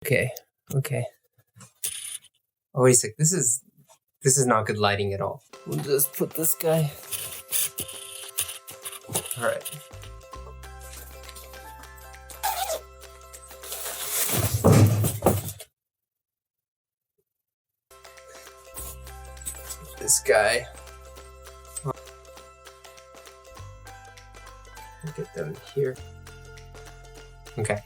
Okay. Oh, wait a sec. This is not good lighting at all. We'll just put this guy. All right. This guy. Get them here. Okay.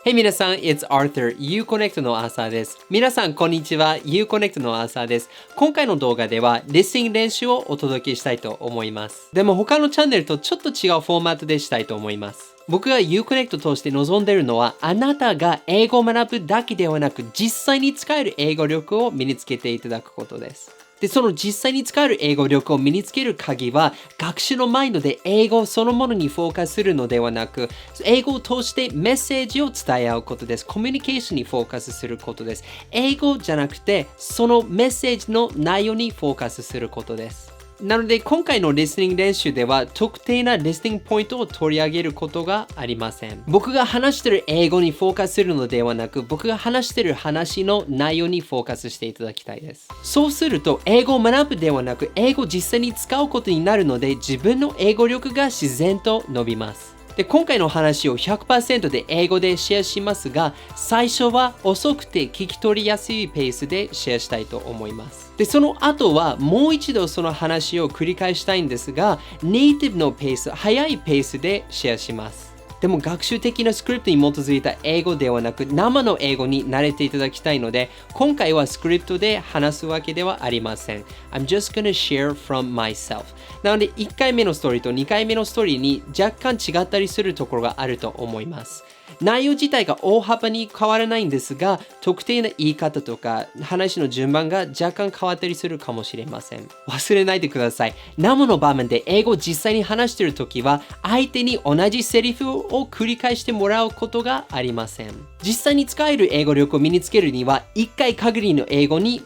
Hey 皆さん、It's Arthur, IU-Connect のアーサーです。皆さん、こんにちは。IU-Connect のアーサーです。今回の動画では、リスニング練習をお届けしたいと思います。でも、他のチャンネルとちょっと違うフォーマットでしたいと思います。僕が IU-Connect として望んでいるのは、あなたが英語を学ぶだけではなく、実際に使える英語力を身につけていただくことです。で、その実際に使える英語力を身につける鍵は、学習のマインドで英語そのものにフォーカスするのではなく、英語を通してメッセージを伝え合うことです。コミュニケーションにフォーカスすることです。英語じゃなくて、そのメッセージの内容にフォーカスすることです。なので、今回のリスニング練習では、特定なリスニングポイントを取り上げることがありません。僕が話している英語にフォーカスするのではなく、僕が話している話の内容にフォーカスしていただきたいです。そうすると、英語を学ぶではなく、英語を実際に使うことになるので、自分の英語力が自然と伸びます。で、今回の話を 100% で英語でシェアしますが、最初は遅くて聞き取りやすいペースでシェアしたいと思います。で、その後はもう一度その話を繰り返したいんですが、ネイティブのペース、速いペースでシェアします。でも学習的なスクリプトに基づいた英語ではなく生の英語に慣れていただきたいので今回はスクリプトで話すわけではありません。I'm just gonna share from myself. なので1回目のストーリーと2回目のストーリーに若干違ったりするところがあると思います。内容自体が大幅に変わらないんですが特定な言い方とか話の順番が若干変わったりするかもしれません。忘れないでください。生の場面で英語を実際に話しているときは相手に同じセリフを繰り返してもらうことがありません。実際に使える英語力を身につけるには1回限りの英語に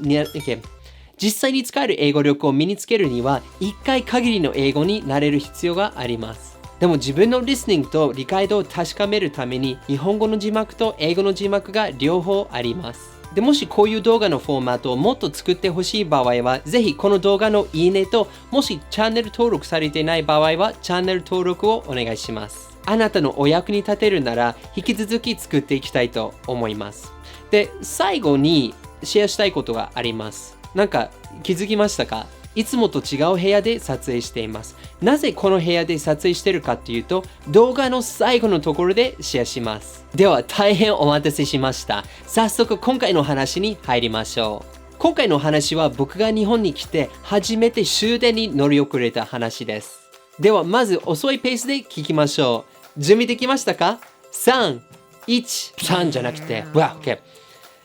実際に使える英語力を身につけるには1回限りの英語になれる必要があります。でも自分のリスニングと理解度を確かめるために日本語の字幕と英語の字幕が両方あります。でもしこういう動画のフォーマットをもっと作ってほしい場合はぜひこの動画のいいねともしチャンネル登録されていない場合はチャンネル登録をお願いします。あなたのお役に立てるなら引き続き作っていきたいと思います。で、最後にシェアしたいことがあります。なんか気づきましたか？いつもと違う部屋で撮影しています。なぜこの部屋で撮影しているかというと、動画の最後のところでシェアします。では、大変お待たせしました。早速、今回の話に入りましょう。今回の話は僕が日本に来て初めて終電に乗り遅れた話です。では、まず遅いペースで聞きましょう。準備できましたか？ 3、1、3じゃなくて、OK。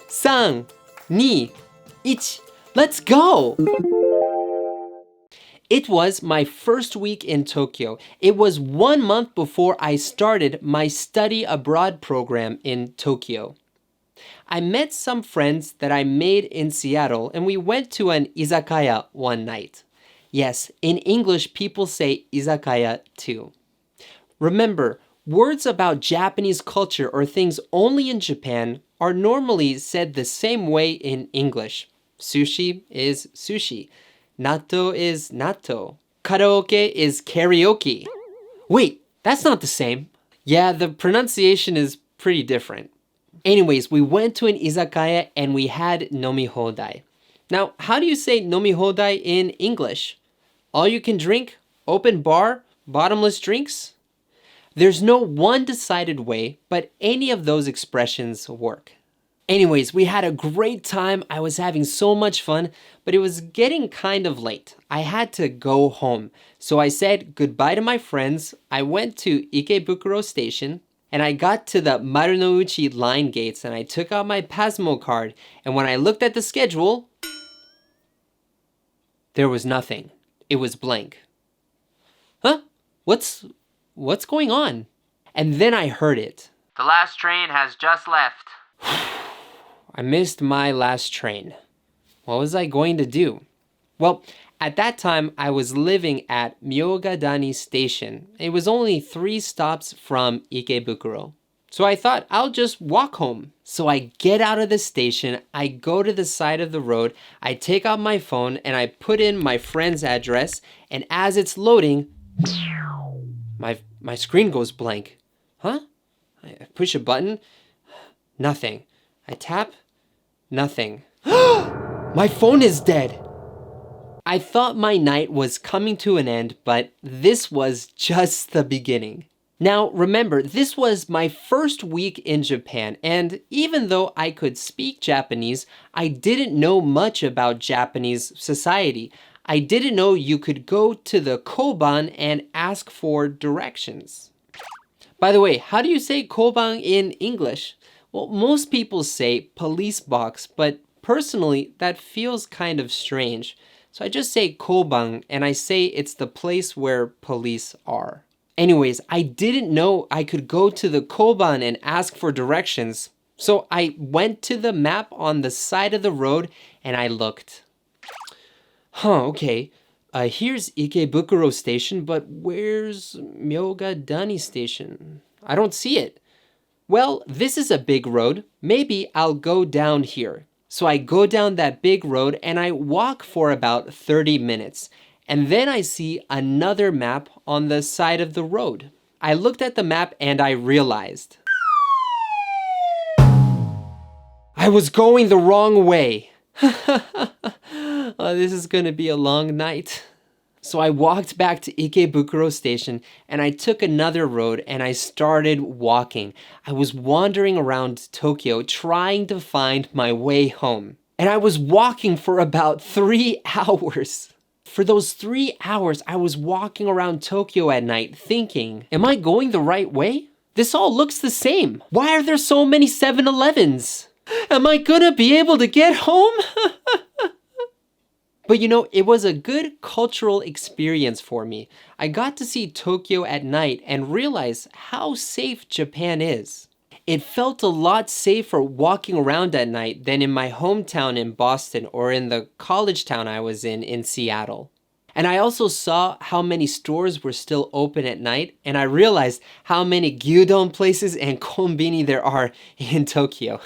3、2、1、Let's go! It was my first week in Tokyo. It was 1 month before I started my study abroad program in Tokyo. I met some friends that I made in Seattle and we went to an izakaya one night. Yes, in English people say izakaya too. Remember, words about Japanese culture or things only in Japan are normally said the same way in English. Sushi is sushi.Natto is natto. Karaoke is karaoke. Wait, that's not the same. Yeah, the pronunciation is pretty different. Anyways, we went to an izakaya and we had nomi hodai. Now, how do you say nomi hodai in English? All you can drink? Open bar? Bottomless drinks? There's no one decided way, but any of those expressions work.Anyways, we had a great time. I was having so much fun, but it was getting kind of late. I had to go home. So I said goodbye to my friends. I went to Ikebukuro Station and I got to the Marunouchi line gates and I took out my Pasmo card. And when I looked at the schedule, there was nothing. It was blank. Huh? What's going on? And then I heard it. The last train has just left.I missed my last train. What was I going to do? Well, At that time, I was living at Myogadani Station. It was only 3 stops from Ikebukuro. So I thought I'll just walk home. So I get out of the station, I go to the side of the road, I take out my phone and I put in my friend's address, and as it's loading, my screen goes blank. Huh? I push a button, nothing. I tap, nothing. My phone is dead. I thought my night was coming to an end, but this was just the beginning. Now, remember, this was my first week in Japan, and even though I could speak Japanese, I didn't know much about Japanese society. I didn't know you could go to the koban and ask for directions. By the way, how do you say koban in English? Well, most people say police box, but personally, that feels kind of strange. So I just say koban, and I say it's the place where police are. Anyways, I didn't know I could go to the koban and ask for directions. So I went to the map on the side of the road and I looked. Okay. Here's Ikebukuro Station, but where's Myogadani Station? I don't see it. Well, this is a big road. Maybe I'll go down here. So I go down that big road and I walk for about 30 minutes. And then I see another map on the side of the road. I looked at the map and I realized I was going the wrong way. This is going to be a long night. So I walked back to Ikebukuro Station and I took another road and I started walking. I was wandering around Tokyo trying to find my way home. And I was walking for about 3 hours. For those 3 hours, I was walking around Tokyo at night thinking, am I going the right way? This all looks the same. Why are there so many 7-Elevens? Am I gonna be able to get home? But you know, it was a good cultural experience for me. I got to see Tokyo at night and realize how safe Japan is. It felt a lot safer walking around at night than in my hometown in Boston or in the college town I was in Seattle. And I also saw how many stores were still open at night, and I realized how many gyudon places and konbini there are in Tokyo.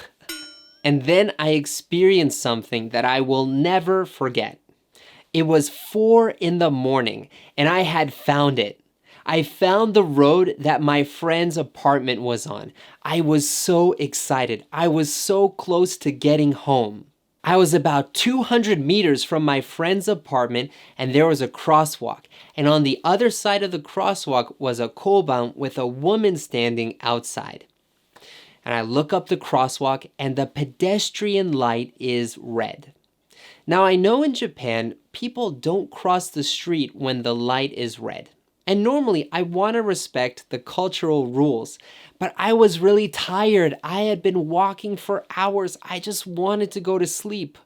And then I experienced something that I will never forget. It was 4 in the morning, and I had found it. I found the road that my friend's apartment was on. I was so excited. I was so close to getting home. I was about 200 meters from my friend's apartment, and there was a crosswalk. And on the other side of the crosswalk was a koban with a woman standing outside. And I look up the crosswalk, and the pedestrian light is red. Now, I know in Japan, people don't cross the street when the light is red. And normally, I want to respect the cultural rules. But I was really tired. I had been walking for hours. I just wanted to go to sleep.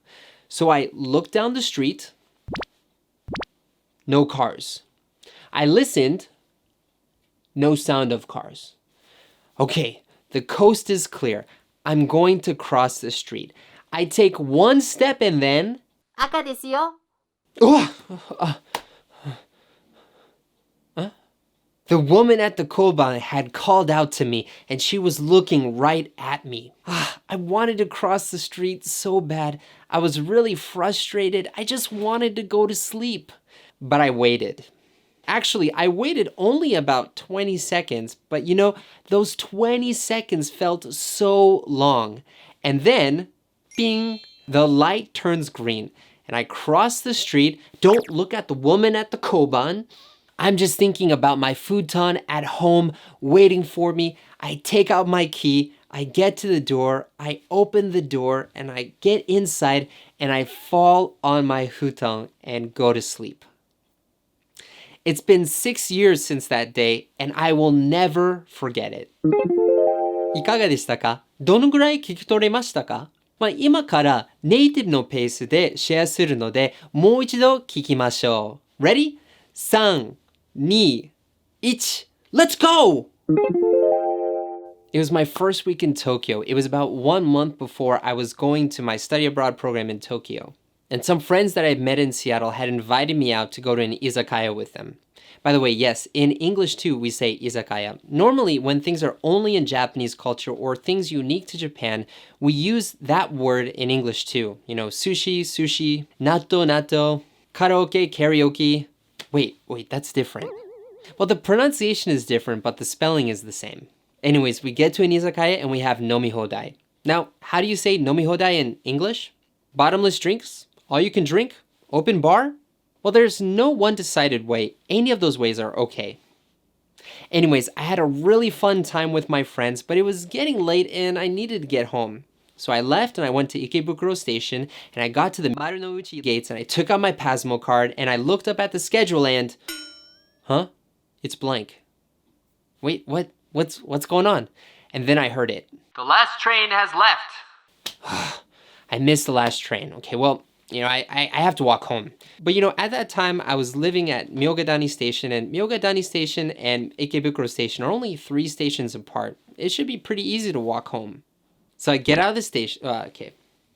So I looked down the street. No cars. I listened. No sound of cars. Okay, the coast is clear. I'm going to cross the street. I take one step and then... 赤ですよ。 The woman at the koban had called out to me, and she was looking right at me. I wanted to cross the street so bad. I was really frustrated. I just wanted to go to sleep. But I waited. Actually, I waited only about 20 seconds, but you know, those 20 seconds felt so long. And then, bing, the light turns green. And I cross the street. Don't look at the woman at the koban. I'm just thinking about my futon at home waiting for me. I take out my key. I get to the door. I open the door and I get inside and I fall on my futon and go to sleep. It's been 6 years since that day and I will never forget it. いかがでしたか？どのぐらい聞き取れましたか？今からネイティブのペースでシェアするので、もう一度聞きましょう。Ready? 3、2、1, let's go! It was my first week in Tokyo. It was about 1 month before I was going to my study abroad program in Tokyo. And some friends that I met in Seattle had invited me out to go to an izakaya with them. By the way, yes, in English too, we say izakaya. Normally, when things are only in Japanese culture or things unique to Japan, we use that word in English too. You know, sushi, sushi, natto, natto, karaoke, karaoke. Wait, that's different. Well, the pronunciation is different, but the spelling is the same. Anyways, we get to an izakaya and we have nomihodai. Now, how do you say nomihodai in English? Bottomless drinks? All you can drink? Open bar? Well, there's no one-decided way. Any of those ways are okay. Anyways, I had a really fun time with my friends, but it was getting late and I needed to get home. So I left and I went to Ikebukuro Station and I got to the Marunouchi gates and I took out my Pasmo card and I looked up at the schedule and... Huh? It's blank. Wait, what's going on? And then I heard it. The last train has left. I missed the last train. Okay, well, I have to walk home. But at that time, I was living at Myogadani Station, and Myogadani Station and Ikebukuro Station are only 3 stations apart. It should be pretty easy to walk home. So I get out of the station.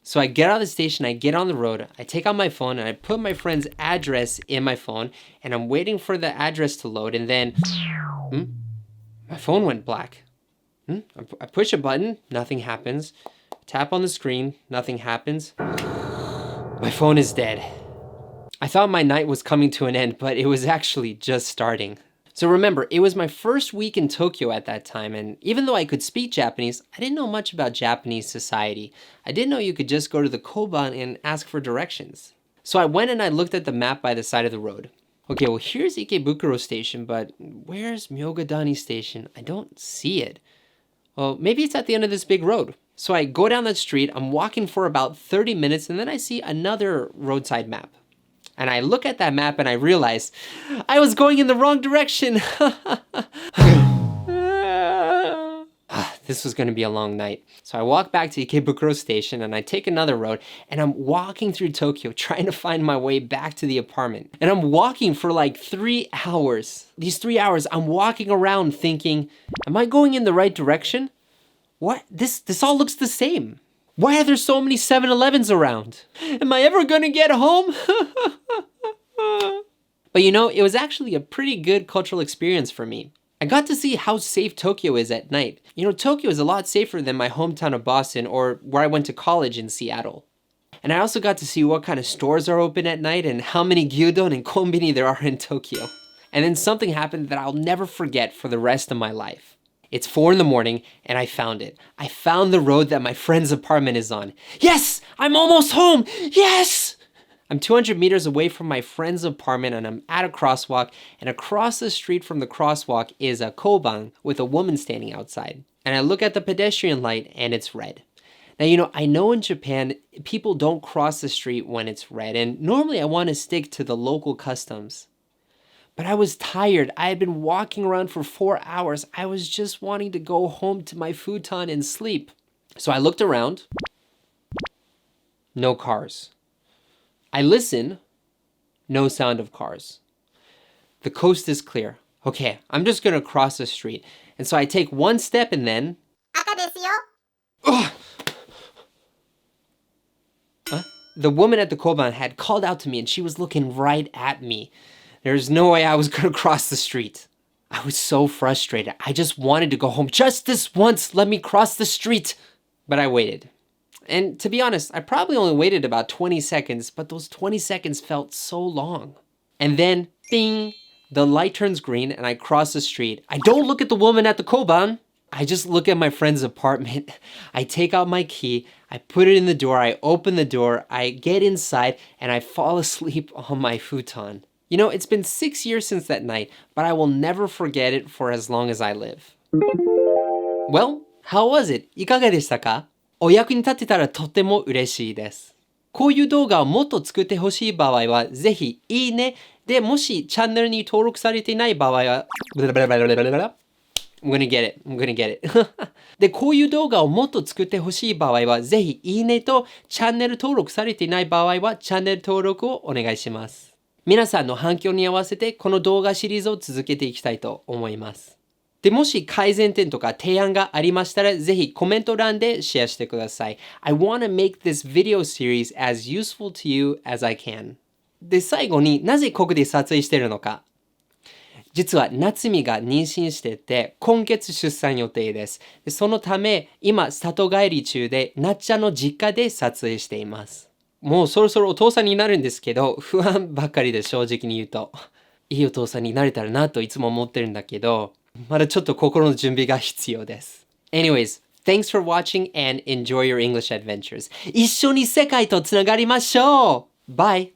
So I get out of the station, I get on the road, I take out my phone, and I put my friend's address in my phone, and I'm waiting for the address to load, and then... My phone went black. I push a button, nothing happens. Tap on the screen, nothing happens. My phone is dead. I thought my night was coming to an end, but it was actually just starting. So remember, it was my first week in Tokyo at that time, and even though I could speak Japanese, I didn't know much about Japanese society. I didn't know you could just go to the koban and ask for directions. So I went and I looked at the map by the side of the road. Okay, well here's Ikebukuro Station, but where's Myogadani Station? I don't see it. Well, maybe it's at the end of this big road. So I go down that street, I'm walking for about 30 minutes, and then I see another roadside map. And I look at that map and I realize I was going in the wrong direction. This was going to be a long night. So I walk back to Ikebukuro Station and I take another road and I'm walking through Tokyo trying to find my way back to the apartment. And I'm walking for like 3 hours. These 3 hours, I'm walking around thinking, am I going in the right direction? What? This all looks the same. Why are there so many 7-Elevens around? Am I ever gonna get home? But it was actually a pretty good cultural experience for me. I got to see how safe Tokyo is at night. Tokyo is a lot safer than my hometown of Boston or where I went to college in Seattle. And I also got to see what kind of stores are open at night and how many gyudon and konbini there are in Tokyo. And then something happened that I'll never forget for the rest of my life. It's 4 a.m. and I found it. I found the road that my friend's apartment is on. Yes! I'm almost home! Yes! I'm 200 meters away from my friend's apartment and I'm at a crosswalk, and across the street from the crosswalk is a koban with a woman standing outside. And I look at the pedestrian light and it's red. Now, I know in Japan, people don't cross the street when it's red, and normally I want to stick to the local customs. But I was tired. I had been walking around for 4 hours. I was just wanting to go home to my futon and sleep. So I looked around. No cars. I listen. No sound of cars. The coast is clear. Okay, I'm just gonna cross the street. And so I take 1 step and then... Ugh! The woman at the koban had called out to me and she was looking right at me. There's no way I was gonna cross the street. I was so frustrated. I just wanted to go home. Just this once, let me cross the street. But I waited. And to be honest, I probably only waited about 20 seconds, but those 20 seconds felt so long. And then, ding, the light turns green and I cross the street. I don't look at the woman at the koban. I just look at my friend's apartment. I take out my key, I put it in the door, I open the door, I get inside, and I fall asleep on my futon. It's been 6 years since that night, but I will never forget it for as long as I live. Well, how was it? いかがでしたか？お役に立てたらとても嬉しいです。こういう動画をもっと作ってほしい場合は、ぜひいいね。で、もしチャンネルに登録されていない場合は、I'm gonna get it. で、こういう動画をもっと作ってほしい場合は、ぜひいいねとチャンネル登録されていない場合は、チャンネル登録をお願いします。皆さんの反響に合わせてこの動画シリーズを続けていきたいと思います。で、もし改善点とか提案がありましたら、ぜひコメント欄でシェアしてください。I want to make this video series as useful to you as I can. で、最後になぜここで撮影しているのか。実は夏美が妊娠してて、今月出産予定です。そのため、今、里帰り中で、なっちゃんの実家で撮影しています。もうそろそろお父さんになるんですけど、不安ばっかりで正直に言うと。いいお父さんになれたらなといつも思ってるんだけど、まだちょっと心の準備が必要です。Anyways, thanks for watching and enjoy your English adventures. 一緒に世界とつながりましょう !Bye!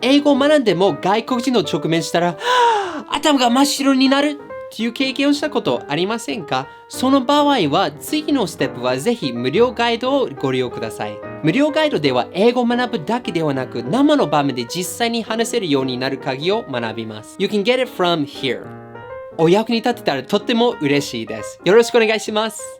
英語を学んでも外国人の直面したら、頭が真っ白になるっていう経験をしたことありませんか？その場合は次のステップはぜひ無料ガイドをご利用ください。無料ガイドでは英語を学ぶだけではなく生の場面で実際に話せるようになる鍵を学びます。You can get it from here. お役に立てたらとっても嬉しいです。よろしくお願いします。